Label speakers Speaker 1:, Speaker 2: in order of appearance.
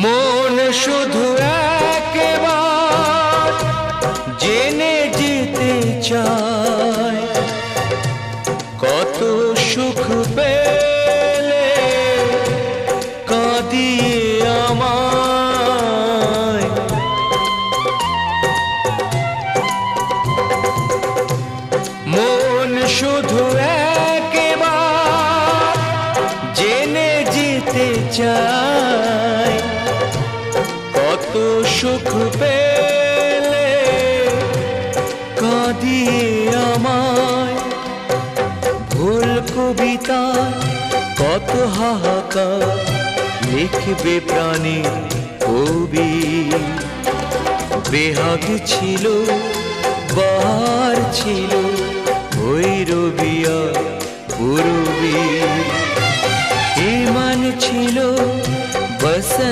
Speaker 1: মন শুধু একবার জেনে যেতে চায়, কত সুখ পেলে কাঁদিয়ে আমায়। মন শুধু একবার জেনে যেতে চায়, কত সুখ পেলে কাঁদিয়ে আমায়। ভুল কবিতা কত হাহাকার লিখবে প্রাণে কবি। বেহাগ ছিল বাহার ছিল ভৈরবিয়া পূরবী। ইমান ছিল বসন্ত।